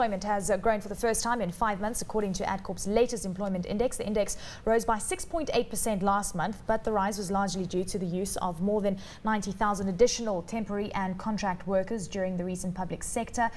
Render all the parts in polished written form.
Employment has grown for the first time in 5 months, according to Adcorp's latest employment index. The index rose by 6.8% last month, but the rise was largely due to the use of more than 90,000 additional temporary and contract workers during the recent public sector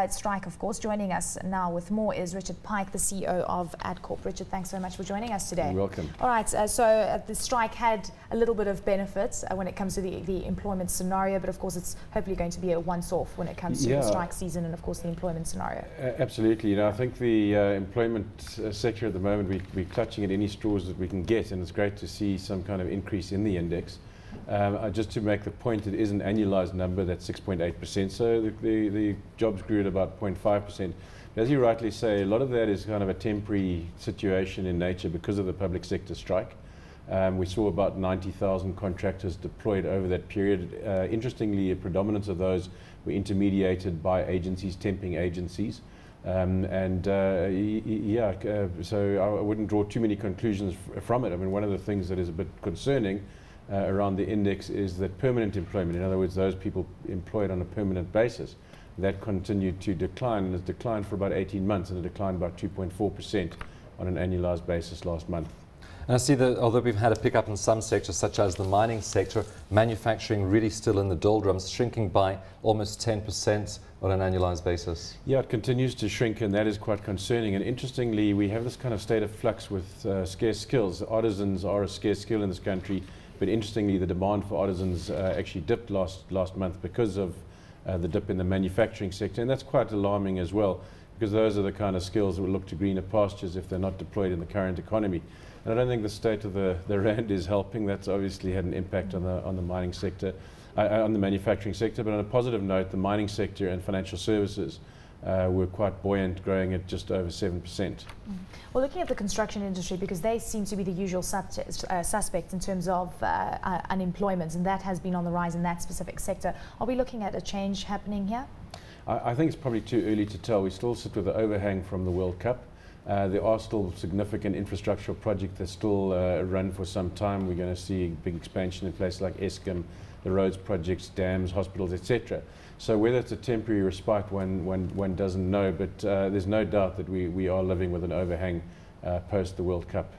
strike, of course. Joining us now with more is Richard Pike, the CEO of Adcorp. Richard, thanks so much for joining us today. You're welcome. All right, so the strike had a little bit of benefits when it comes to the employment scenario, but of course it's hopefully going to be a once-off when it comes to the strike season and of course the employment scenario. Absolutely. You know, I think the employment sector at the moment, we're clutching at any straws that we can get, and it's great to see some kind of increase in the index. Just to make the point, it is an annualized number, that's 6.8%, so the jobs grew at about 0.5%. As you rightly say, a lot of that is kind of a temporary situation in nature because of the public sector strike. We saw about 90,000 contractors deployed over that period. Interestingly, a predominance of those were intermediated by agencies, temping agencies. So I wouldn't draw too many conclusions from it. I mean, one of the things that is a bit concerning around the index is that permanent employment, in other words, those people employed on a permanent basis, that continued to decline, and has declined for about 18 months, and it declined by 2.4% on an annualized basis last month. And I see that although we've had a pickup in some sectors, such as the mining sector, manufacturing really still in the doldrums, shrinking by almost 10% on an annualized basis. Yeah, it continues to shrink, and that is quite concerning. And interestingly, we have this kind of state of flux with scarce skills. Artisans are a scarce skill in this country, but interestingly, the demand for artisans actually dipped last month because of the dip in the manufacturing sector, and that's quite alarming as well, because those are the kind of skills that will look to greener pastures if they're not deployed in the current economy. And I don't think the state of the rand is helping. That's obviously had an impact on the mining sector, on the manufacturing sector. But on a positive note, the mining sector and financial services were quite buoyant, growing at just over 7%. Well, looking at the construction industry, because they seem to be the usual suspect in terms of unemployment, and that has been on the rise in that specific sector. Are we looking at a change happening here? I think it's probably too early to tell. We still sit with the overhang from the World Cup. There are still significant infrastructural projects that still run for some time. We're going to see big expansion in places like Eskom, the roads projects, dams, hospitals, etc. So whether it's a temporary respite, one doesn't know, but there's no doubt that we are living with an overhang post the World Cup.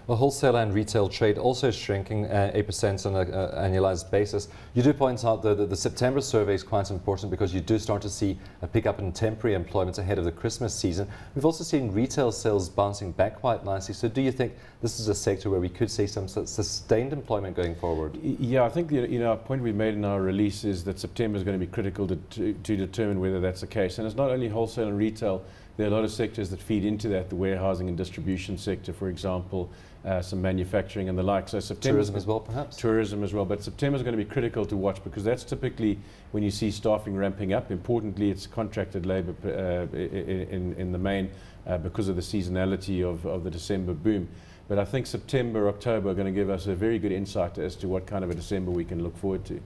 Well, wholesale and retail trade also shrinking 8% on an annualized basis. You do point out that the September survey is quite important because you do start to see a pickup in temporary employment ahead of the Christmas season. We've also seen retail sales bouncing back quite nicely. So do you think this is a sector where we could see some sustained employment going forward? Yeah, I think a point we made in our release is that September is going to be critical to determine whether that's the case. And it's not only wholesale and retail. There are a lot of sectors that feed into that, the warehousing and distribution sector, for example, some manufacturing and the like. So September, tourism as well, perhaps? Tourism as well, but September is going to be critical to watch because that's typically when you see staffing ramping up. Importantly, it's contracted labour in the main because of the seasonality of the December boom. But I think September, October are going to give us a very good insight as to what kind of a December we can look forward to.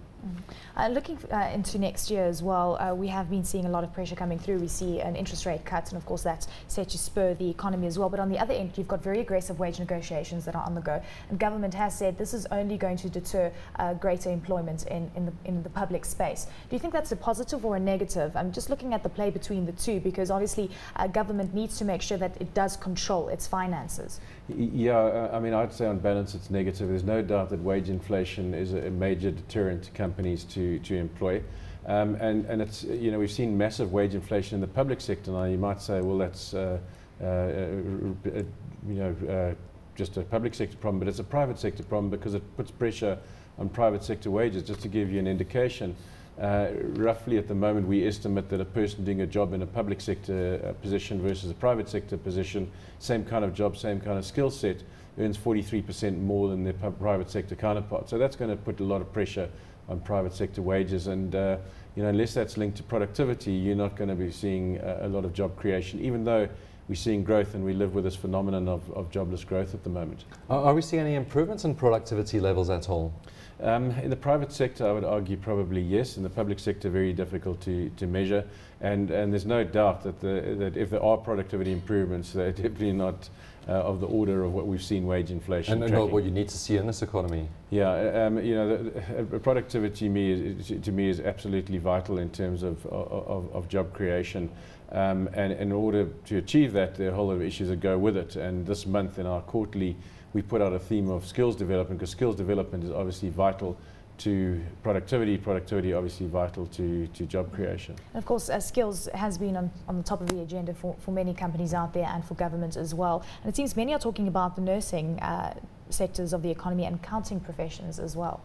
Looking into next year as well, we have been seeing a lot of pressure coming through. We see an interest rate cut, and of course that's set to spur the economy as well. But on the other end, you've got very aggressive wage negotiations that are on the go, and government has said this is only going to deter greater employment in the public space. Do you think that's a positive or a negative? I'm just looking at the play between the two, because obviously government needs to make sure that it does control its finances. Yeah, I mean, I'd say on balance it's negative. There's no doubt that wage inflation is a major deterrent to companies to employ, and it's, we've seen massive wage inflation in the public sector. Now you might say, well, that's just a public sector problem, but it's a private sector problem because it puts pressure on private sector wages. Just to give you an indication, roughly at the moment we estimate that a person doing a job in a public sector position versus a private sector position, same kind of job, same kind of skill set, earns 43% more than their private sector counterpart. So that's going to put a lot of pressure on private sector wages, and unless that's linked to productivity, you're not going to be seeing a lot of job creation, even though we're seeing growth and we live with this phenomenon of jobless growth at the moment. Are we seeing any improvements in productivity levels at all? In the private sector, I would argue probably yes. In the public sector, very difficult to measure. And there's no doubt that if there are productivity improvements, they're definitely not of the order of what we've seen wage inflation. And not what you need to see in this economy. Yeah, you know, productivity to me is absolutely vital in terms of job creation. And in order to achieve that, there are a whole lot of issues that go with it. And this month in our quarterly, we put out a theme of skills development, because skills development is obviously vital to productivity, obviously vital to job creation. And of course, skills has been on the top of the agenda for many companies out there and for government as well. And it seems many are talking about the nursing sectors of the economy and counting professions as well.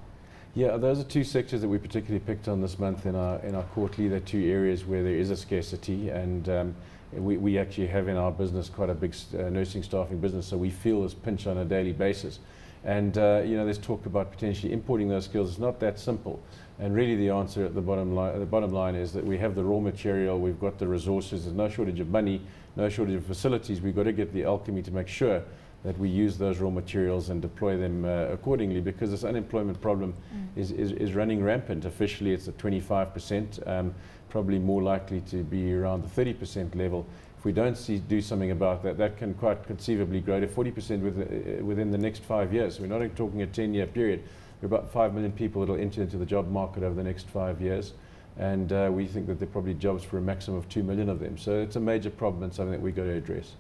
Yeah, those are two sectors that we particularly picked on this month in our quarterly. They're two areas where there is a scarcity, and we actually have in our business quite a big nursing staffing business, so we feel this pinch on a daily basis. And you know, there's talk about potentially importing those skills. It's not that simple. And really the answer at the bottom line is that we have the raw material, we've got the resources, there's no shortage of money, no shortage of facilities. We've got to get the alchemy to make sure that we use those raw materials and deploy them accordingly, because this unemployment problem is running rampant. Officially it's at 25%, probably more likely to be around the 30% level. If we don't do something about that, that can quite conceivably grow to 40% within the next 5 years. We're not talking a 10-year period. There are about 5 million people that will enter into the job market over the next 5 years. And we think that there are probably jobs for a maximum of 2 million of them. So it's a major problem and something that we've got to address.